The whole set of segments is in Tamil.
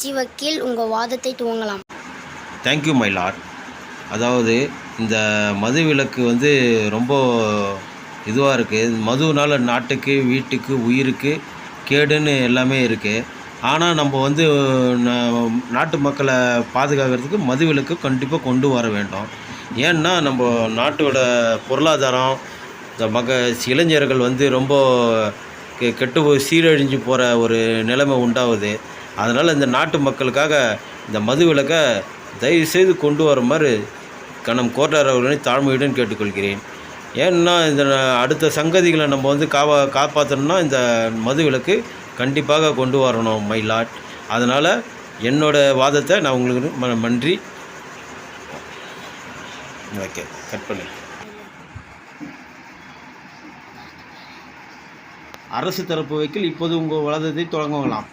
எதிர்க்கட்சி வக்கீல் உங்கள் வாதத்தை துவங்கலாம். Thank you my Lord. அதாவது இந்த மது விலக்கு வந்து ரொம்ப இதுவாக இருக்குது. மதுனால் நாட்டுக்கு, வீட்டுக்கு, உயிருக்கு கேடுன்னு எல்லாமே இருக்குது. ஆனால் நம்ம வந்து நாட்டு மக்களை பாதுகாக்கிறதுக்கு மது விலக்கு கண்டிப்பாக கொண்டு வர வேண்டும். ஏன்னா நம்ம நாட்டோட பொருளாதாரம், இந்த இளைஞர்கள் வந்து ரொம்ப கெட்டு சீரழிஞ்சு போகிற ஒரு நிலைமை உண்டாகுது. அதனால் இந்த நாட்டு மக்களுக்காக இந்த மது விலக்கை தயவுசெய்து கொண்டு வர மாதிரி கணம் கோட்டார் அவர்களை தாழ்மையுடன் கேட்டுக்கொள்கிறேன். ஏன்னா இந்த அடுத்த சங்கதிகளை நம்ம வந்து காப்பாற்றணும்னா இந்த மது விலக்கு கண்டிப்பாக கொண்டு வரணும் மை லாட். அதனால் என்னோடய வாதத்தை நான் உங்களுக்கு நன்றி. ஓகே, கட் பண்ணு. அரசு தரப்பு வக்கீல் இப்போது உங்கள் வாதத்தை தொடங்கலாம்.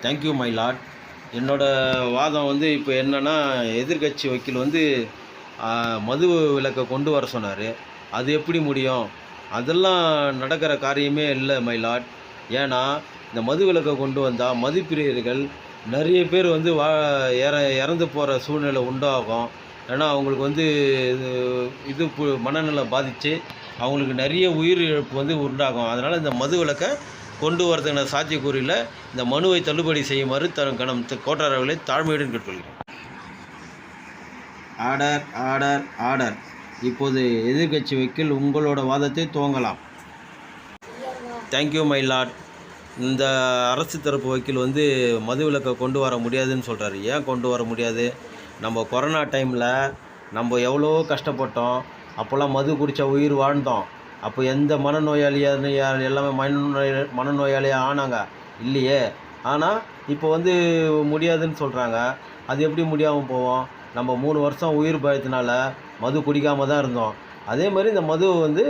Thank you my lot. என்னோடய வாதம் வந்து இப்போ என்னென்னா, எதிர்கட்சி வக்கீல் வந்து மது விலக்கை கொண்டு வர சொன்னார். அது எப்படி முடியும்? அதெல்லாம் நடக்கிற காரியமே இல்லை மை லாட். ஏன்னா இந்த மது விலக்கை கொண்டு வந்தால் மதுப்பிரியர்கள் நிறைய பேர் வந்து இறந்து போகிற சூழ்நிலை உண்டாகும். ஏன்னா அவங்களுக்கு வந்து இது மனநிலை பாதித்து அவங்களுக்கு நிறைய உயிரிழப்பு வந்து உண்டாகும். அதனால் இந்த மது விலக்கை கொண்டு வரதுக்கான சாத்தியக்கூறில் இந்த மனுவை தள்ளுபடி செய்யுமாறு கணம் கோட்டார் அவர்களை தாழ்மையுடன் கேட்டுக்கொள்கிறேன். Order order order. இப்போது எதிர்கட்சி வக்கீல் உங்களோட வாதத்தை துவங்கலாம். Thank you my Lord. இந்த அரசு தரப்பு வக்கீல் வந்து மது விலக்கை கொண்டு வர முடியாதுன்னு சொல்கிறாரு. ஏன் கொண்டு வர முடியாது? நம்ம கொரோனா டைமில் நம்ம எவ்வளோ கஷ்டப்பட்டோம். அப்போல்லாம் மது குடித்தா உயிர் வாழ்ந்தோம். அப்போ எந்த மனநோயாளியாக எல்லாமே மனநோயாளியாக ஆனாங்க இல்லையே. ஆனால் இப்போ வந்து முடியாதுன்னு சொல்கிறாங்க. அது எப்படி முடியாமல் போவோம்? நம்ம 3 வருஷம் உயிர் பயத்தினால மது குடிக்காமல் தான் இருந்தோம். அதே மாதிரி இந்த மதுவை வந்து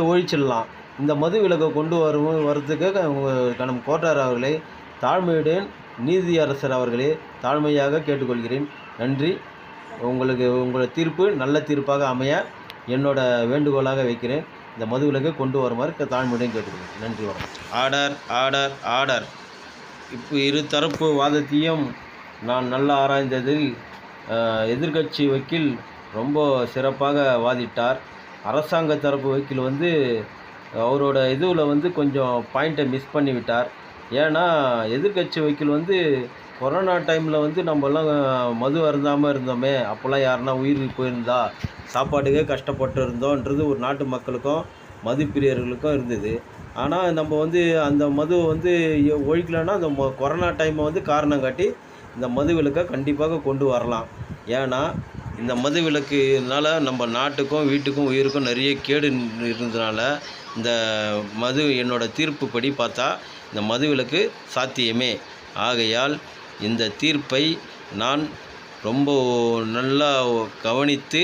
ஒழிச்சிடலாம். இந்த மது விலக்கை கொண்டு வரதுக்கு நம் கோட்டார் அவர்களை தாழ்மையுடன் நீதியரசர் அவர்களே தாழ்மையாக கேட்டுக்கொள்கிறேன். நன்றி. உங்களோட தீர்ப்பு நல்ல தீர்ப்பாக அமைய என்னோட வேண்டுகோளாக வைக்கிறேன். இந்த மது விலக்கை கொண்டு வருமாறு தாழ்மையுடன் கேட்டுக்கொள்கிறேன். நன்றி, வணக்கம். Order order order. இப்போ இரு தரப்பு வாதத்தையும் நான் நல்லா ஆராய்ந்ததில் எதிர்கட்சி வக்கீல் ரொம்ப சிறப்பாக வாதிட்டார். அரசாங்க தரப்பு வக்கீல் வந்து அவரோட இதில் வந்து கொஞ்சம் பாயிண்ட்டை மிஸ் பண்ணி விட்டார். ஏன்னா எதிர்கட்சி வக்கீல் வந்து கொரோனா டைமில் வந்து நம்மலாம் மது அருந்தாமல் இருந்தோமே, அப்போல்லாம் யாருன்னா உயிர் போயிருந்தா சாப்பாட்டுக்கே கஷ்டப்பட்டு இருந்தோன்றது ஒரு நாட்டு மக்களுக்கும் மதுப்பிரியர்களுக்கும் இருந்தது. ஆனால் நம்ம வந்து அந்த மதுவை வந்து ஒழிக்கலைன்னா அந்த கொரோனா டைமை வந்து காரணம் காட்டி இந்த மது விலக்கை கண்டிப்பாக கொண்டு வரலாம். ஏன்னா இந்த மது விலக்குனால நம்ம நாட்டுக்கும் வீட்டுக்கும் உயிருக்கும் நிறைய கேடு இருந்ததுனால இந்த மது என்னோட தீர்ப்புப்படி பார்த்தா இந்த மது விலக்கு சாத்தியமே. ஆகையால் இந்த தீர்ப்பை நான் ரொம்ப நல்லா கவனித்து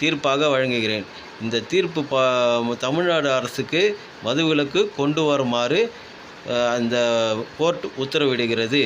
தீர்ப்பாக வழங்குகிறேன். இந்த தீர்ப்பு தமிழ்நாடு அரசுக்கு மது விலக்கு கொண்டு வருமாறு அந்த கோர்ட் உத்தரவிடுகிறது.